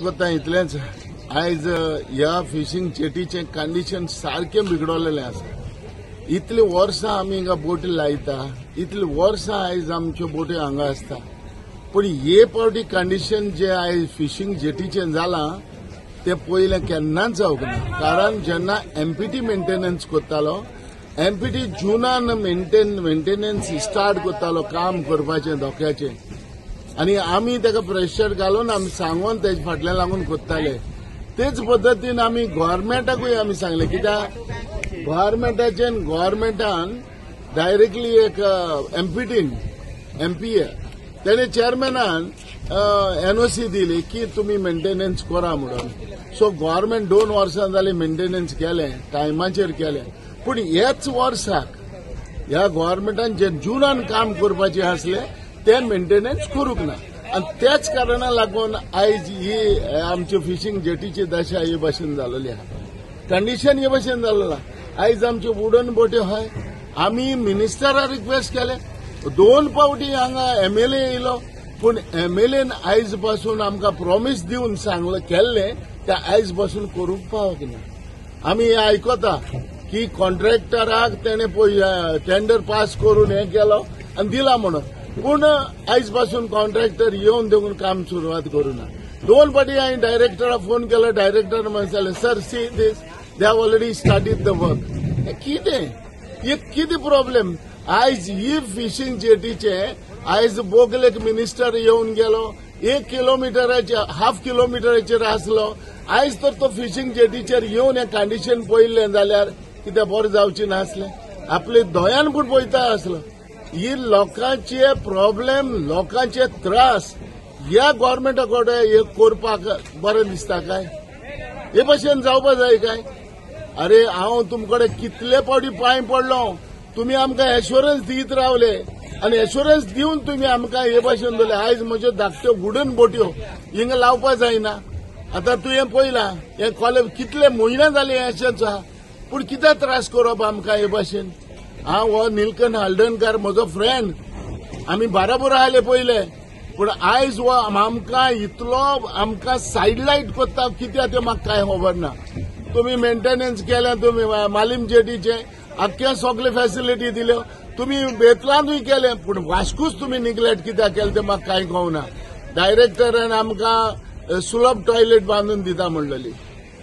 कोत्ता इतलेंच आयज ह्या फिशिंग जेटीचे कंडिशन सारखे बिगडलेले आसा. इतली वर्सां आमी हिंगा बोटी लायता, इतली वर्सां आयज आमच्यो बोटी हांगा आसता, पण हे पावटी कंडिशन जे आयज फिशिंग जेटीचे जाला ते पयले केन्नाच जावंक ना. कारण जेन्ना एमपीटी मेंटेनन्स करतालो, एमपीटी जुनान मेंटेनन्स स्टार्ट करतालो काम करपाचें धोक्याचें, आनी आमी ताका प्रेशर घालून आमी सांगून तेजे फाटल्यान लागून करताले. तेच पद्दतीन आमी गव्हर्मेंटाकूय आमी सांगले, कित्याक गव्हर्मेंटान डायरेक्टली एक एमपीए तेणे चेअरमॅनान एनओसी दिली की तुम्ही मेंटेनन्स करा म्हणून. सो गव्हर्मेंट 2 वर्सां जाली मेंटेनन्स केलें, टायमाचेर केलें. पूण हेच वर्साक ह्या गव्हर्मेंटान जे जुनान काम करपाचें आसलें ते मेंटेनन्स करूंक ना. आनी त्याच कारणाक लागून आयज ही आमची फिशिंग जेटीची दशा हे भाशेन जाल्ली आहा. कंडिशन हे भाशेन जाल्लो. आयज आमच्यो वुडन बोटी आहाय. आमी मिनिस्टराक रिक्वेस्ट केले, 2 फावटी हांगा एमएलए येयलो, पूण एमएलएन आयज पासून आमकां प्रॉमिस दिवन सांगले केल्ले ते आयज पासून करूंक पावक ना. आमी हे आयकता की कॉन्ट्रॅक्टराक तेणे टेंडर पास करून हे केलो आनी दिला म्हणून, पूण आयज पासून कॉन्ट्रॅक्टर येवन देखून काम सुरवात करूना. 2 फावटी हांवें डायरेक्टराक फोन केलो. डायरेक्टर म्हणटाले, sir see this they have already started the work. कितें प्रॉब्लेम? आयज ही फिशिंग जेटीचे आयज बोगलेक मिनिस्टर येवन गेलो, 1 किलोमिटराचे हाफ किलोमिटराचेर आसलो. आयज तर तो फिशिंग जेटीचेर येवन हे कंडिशन पळयलें जाल्यार कितें बरें जावचें नासलें. आपले दोळ्यान पूण पळयता आसलो. ही लोकांचे प्रॉब्लेम, लोकांचे त्रास ह्या गव्हर्मेंटा कडेन हे करपाक बरें दिसता काय? हे भाशेन जावपा जाय काय? अरे हांव तुमकडे कितले फावटी पांय पडलो, तुम्ही आमकां एश्युरन्स दित रावले आनी एश्युरन्स दिवन तुम्ही आमकां हे भाशेन दवरले. आयज म्हज्यो धाकट्यो वुडन बोट्यो हिंगा लावपा जायना. आतां तुवें पळयलां हे कॉलेज कितले म्हयने जाले हे अशेंच आहा, पूण कितें त्रास करप आमकां हे भाशेन? हांव हो निलकंठ हळदणकार म्हजो फ्रेंड, आमी बाराबोर आयले पयले, पूण आयज हो आमकां इतलो आमकां सायडलायट करता कित्याक तें म्हाका कांय खबर ना. तुम्ही मेंटेनन्स केलें, तुम्ही मालीम जेटीचे आख्खे सगळे फॅसिलिटी दिल्यो, तुम्ही बेतलांतूय केलें, पूण वास्कूच तुम्ही निग्लेक्ट कित्याक केलें तें म्हाका कांय कळना. डायरेक्टरान आमकां सुलभ टॉयलेट बांदून दिता म्हणलेली,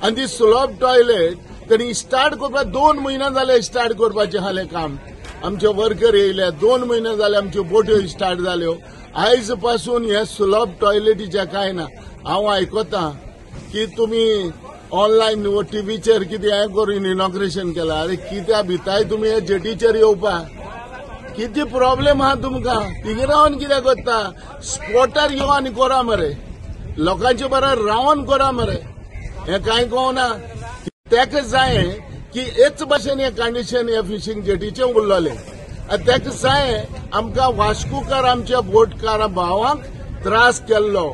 आनी ती सुलभ टॉयलेट तेणी स्टार्ट करपाक 2 म्हयने जाले स्टार्ट करपाचें आसलें काम. आमचे वर्कर येयले, 2 म्हयने जाले आमच्यो बोट्यो स्टार्ट जाल्यो. आयज पासून हे सुलभ टॉयलेटीचें कांय ना. हांव आयकतां की तुम्ही ऑनलायन व टीव्हीचेर कितें हें करून इनॉग्रेशन केलां. अरे कित्या भिताय तुम्ही हे जेटीचेर येवपाक? कितें प्रॉब्लेम आहा तुमकां? थिंगा रावन कितें करता? स्पॉटार यो आनी करा मरे, लोकांचे बरोबर रावन करा मरे. हें कांय कळना. तेका जाय की हेच भाशेन हे कंडिशन हे फिशिंग जेटीचे उरलेले. तेका जाय आमकां वास्कोकार आमच्या बोटकार भावांक त्रास केल्लो.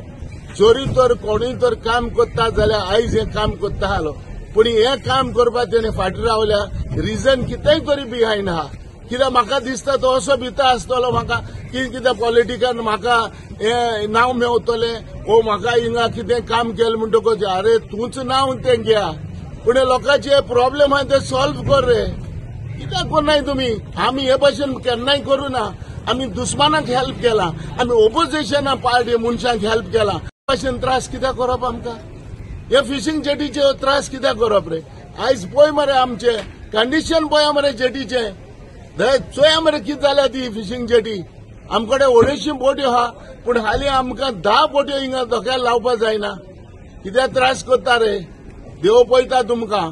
जोरी तर कोणूय तर काम करता जाल्यार आयज हे काम करता आलो, पूण हे काम करपाक तेणे फाटी रावल्या. रिजन कितेंय तरी बिहायंड आहा. कित्याक म्हाका दिसता तो असो भिता आसतलो म्हाका की कितें पॉलिटिकान म्हाका हे नांव मेवतलें, वो म्हाका हिंगा कितें काम केलें म्हणटकच अरे तूंच नांव तें घ्या, पूण लोकांचे प्रॉब्लेम आहा ते सॉल्व कर रे. कित्याक करनाय तुमी? आमी हे भाशेन केन्नाय करूं ना. आमी दुस्मानाक हेल्प केला, आमी ओपोजिशना पार्टी मनशांक हेल्प केला. भाशेन त्रास कित्याक करप आमकां? हे फिशिंग जेटीचे त्रास कित्याक करप रे? आयज पळय मरे आमचे कंडिशन पळया मरे जेटीचे. चोया मरे कितें जाल्या ती फिशिंग जेटी. आमकडे 250 बोट्यो आहा, पूण हालीं आमकां 10 बोट्यो हिंगा धोक्याक लावपा जायना. कित्याक त्रास करता रे? देव पळयता तुमकां.